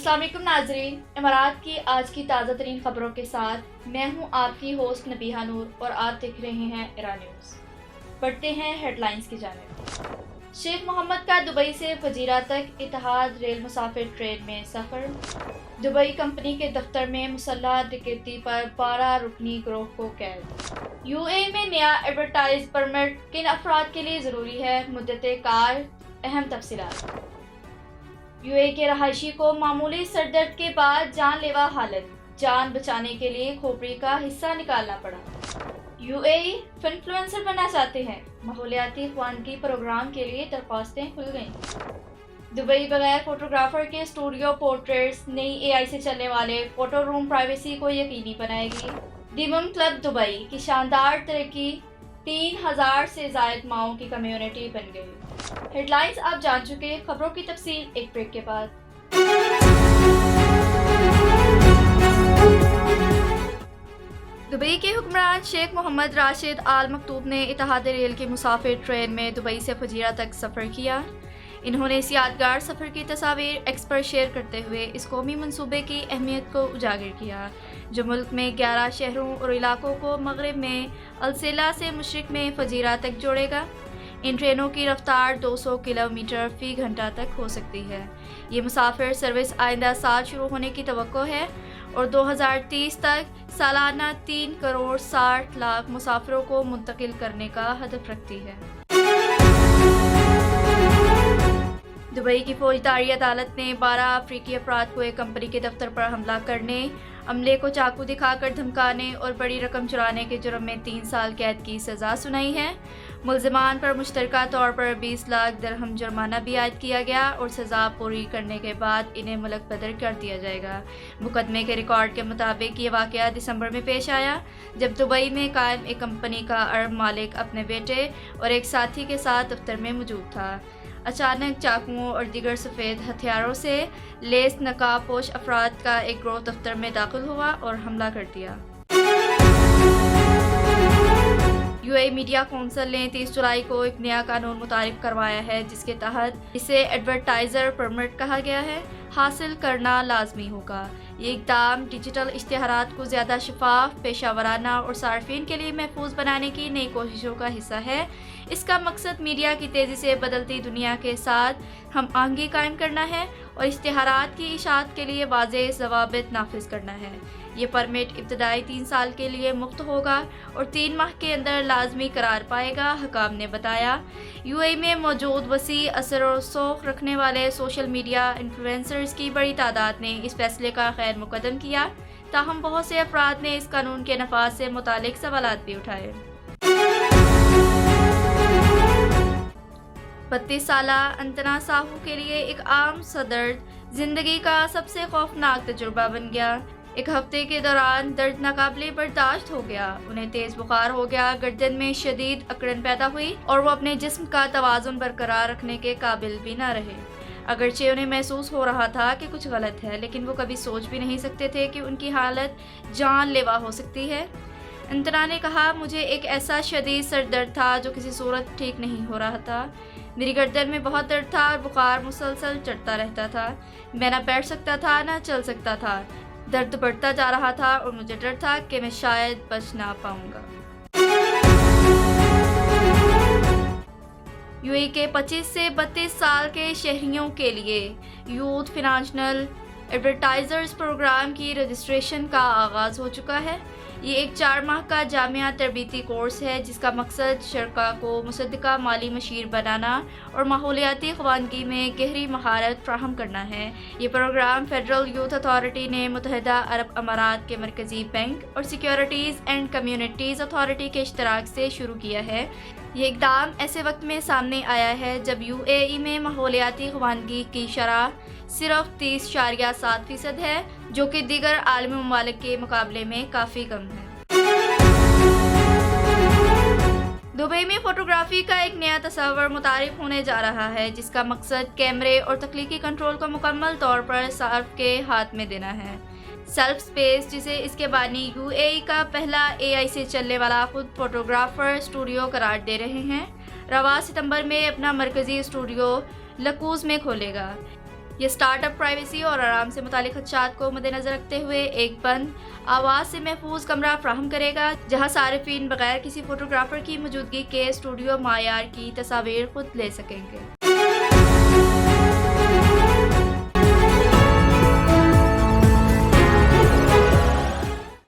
अस्सलाम वालेकुम नाजरीन, इमारात की आज की ताज़ा तरीन खबरों के साथ मैं हूं आपकी होस्ट नबीहा नूर और आप देख रहे हैं इरान न्यूज़। बढ़ते हैं हेडलाइंस की जानिब। शेख मोहम्मद का दुबई से फजीरा तक इत्तेहाद रेल मुसाफिर ट्रेन में सफ़र। दुबई कंपनी के दफ्तर में मुसल्लह डकैती पर 12 रुकनी गिरोह को कैद। यूएई में नया एडवर्टाइज परमिट किन अफराद के लिए ज़रूरी है, मुद्दत कार, अहम तफसीलात। यूएई के रहायशी को मामूली सरदर्द के बाद जानलेवा हालत, जान बचाने के लिए खोपड़ी का हिस्सा निकालना पड़ा। यूएई इन्फ्लुएंसर बनना चाहते हैं, माहौलियाती ख्वानगी प्रोग्राम के लिए दरख्वास्तें खुल गईं। दुबई बगैर फोटोग्राफर के स्टूडियो पोर्ट्रेट्स नई एआई से चलने वाले फोटो रूम प्राइवेसी को यकीनी बनाएगी। डिमम क्लब दुबई की शानदार तरक्की, 3000 से ज़ायद माओं की कम्युनिटी बन गई। हेडलाइंस आप जान चुके, खबरों की तफसील एक ब्रेक के बाद। दुबई के हुक्मरान शेख मोहम्मद राशिद आल मकतूब ने इत्तेहाद रेल की मुसाफिर ट्रेन में दुबई से फजीरा तक सफ़र किया। इन्होंने इस यादगार सफ़र की तस्वीर एक्स पर शेयर करते हुए इस कौमी मंसूबे की अहमियत को उजागर किया, जो मुल्क में 11 शहरों और इलाकों को मगरिब में अलसेला से मशरिक में फजीरा तक जोड़ेगा। इन ट्रेनों की रफ्तार 200 किलोमीटर फ़ी घंटा तक हो सकती है। ये मुसाफिर सर्विस आइंदा साल शुरू होने की तवक्को है और 2030 तक सालाना 3 करोड़ 60 लाख मुसाफिरों को मुंतकिल करने का हदफ रखती है। दुबई की फौजदारी अदालत ने 12 अफ्रीकी अफराद को एक कंपनी के दफ्तर पर हमला करने, अमले को चाकू दिखाकर धमकाने और बड़ी रकम चुराने के जुर्म में 3 साल कैद की सज़ा सुनाई है। मुल्ज़िमान पर मुश्तरका तौर पर 20 लाख दिरहम जुर्माना भी आयद किया गया और सज़ा पूरी करने के बाद इन्हें मुल्क बदर कर दिया जाएगा। मुकदमे के रिकॉर्ड के मुताबिक ये वाक़या दिसंबर में पेश आया, जब दुबई में कायम एक कंपनी का अरब मालिक अपने बेटे और एक साथी के साथ दफ्तर में मौजूद था। अचानक चाकुओं और दीगर सफ़ेद हथियारों से लेस नकाबपोश अफराद का एक गिरोह दफ्तर में दाखिल हुआ और हमला कर दिया। यूएई मीडिया कौंसिल ने 30 जुलाई को एक नया कानून मुतारिफ करवाया है, जिसके तहत इसे एडवर्टाइज़र परमिट कहा गया है, हासिल करना लाजमी होगा। ये इक़दाम डिजिटल इश्तिहारात को ज़्यादा शफाफ, पेशावराना और सार्फिन के लिए महफूज बनाने की नई कोशिशों का हिस्सा है। इसका मकसद मीडिया की तेज़ी से बदलती दुनिया के साथ हम आहंगी कायम करना है और इश्तिहारात की इशाअत के लिए वाज़ेह ज़वाबित नाफिज करना है। ये परमिट इब्तदाई 3 साल के लिए मुफ्त होगा और 3 माह के अंदर लाजमी करार पाएगा, हकाम ने बताया। यूएई में मौजूद वसी असर और सौख रखने वाले सोशल मीडिया इन्फ्लुएंसर्स की बड़ी तादाद ने इस फैसले का खैर मुकदम किया, ताहम बहुत से अफराद ने इस कानून के नफाज से मुतालिक सवालात भी उठाए। 32 साला अंतना साहू के लिए एक आम सदर्द जिंदगी का सबसे खौफनाक तजुर्बा बन गया। एक हफ्ते के दौरान दर्द नाकाबिले बर्दाश्त हो गया। उन्हें तेज बुखार हो गया, गर्दन में शदीद अकड़न पैदा हुई और वो अपने जिस्म का तवाज़ुन बरकरार रखने के काबिल भी न रहे। अगरचे उन्हें महसूस हो रहा था कि कुछ गलत है, लेकिन वो कभी सोच भी नहीं सकते थे कि उनकी हालत जानलेवा हो सकती है। अंतना ने कहा, मुझे एक ऐसा शदीद सर दर्द था जो किसी सूरत ठीक नहीं हो रहा था। मेरी गर्दन में बहुत दर्द था और बुखार मुसलसल चढ़ता रहता था। मैं ना बैठ सकता था ना चल सकता था। दर्द बढ़ता जा रहा था और मुझे डर था कि मैं शायद बच ना पाऊंगा। यूएई के 25 से 32 साल के शहरियों के लिए यूथ फाइनेंशियल एडवर्टाइजर्स प्रोग्राम की रजिस्ट्रेशन का आगाज़ हो चुका है। ये एक 4 माह का जामिया तरबीती कोर्स है, जिसका मकसद शरका को मुसद्दका माली मशीर बनाना और माहौलियाती ख्वानगी में गहरी महारत फ्राहम करना है। ये प्रोग्राम फेडरल यूथ अथॉरिटी ने मुत्तहिदा अरब अमारात के मरकज़ी बैंक और सिक्योरिटीज़ एंड कम्युनिटीज़ अथॉरिटी के इश्तराक से शुरू किया है। ये इक़दाम ऐसे वक्त में सामने आया है जब यूएई में माहौलियाती ख्वानगी की शरह सिर्फ 30.7% है, जो कि दीगर आलमी ममालिक के मुकाबले में काफ़ी कम है। दुबई में फोटोग्राफी का एक नया तस्वर मुतारिफ होने जा रहा है, जिसका मकसद कैमरे और तकनीकी कंट्रोल को मुकम्मल तौर पर सार्फ के हाथ में देना है। सेल्फ स्पेस, जिसे इसके बानी यूएई का पहला एआई से चलने वाला खुद फोटोग्राफर स्टूडियो करार दे रहे हैं, रवा सितंबर में अपना मरकजी स्टूडियो लकूज में खोलेगा। یہ اسٹارٹ اپ پرائیویسی اور آرام سے متعلق خدشات کو مد نظر رکھتے ہوئے ایک بند آواز سے محفوظ کمرہ فراہم کرے گا جہاں صارفین بغیر کسی فوٹوگرافر کی موجودگی کے اسٹوڈیو معیار کی تصاویر خود لے سکیں گے۔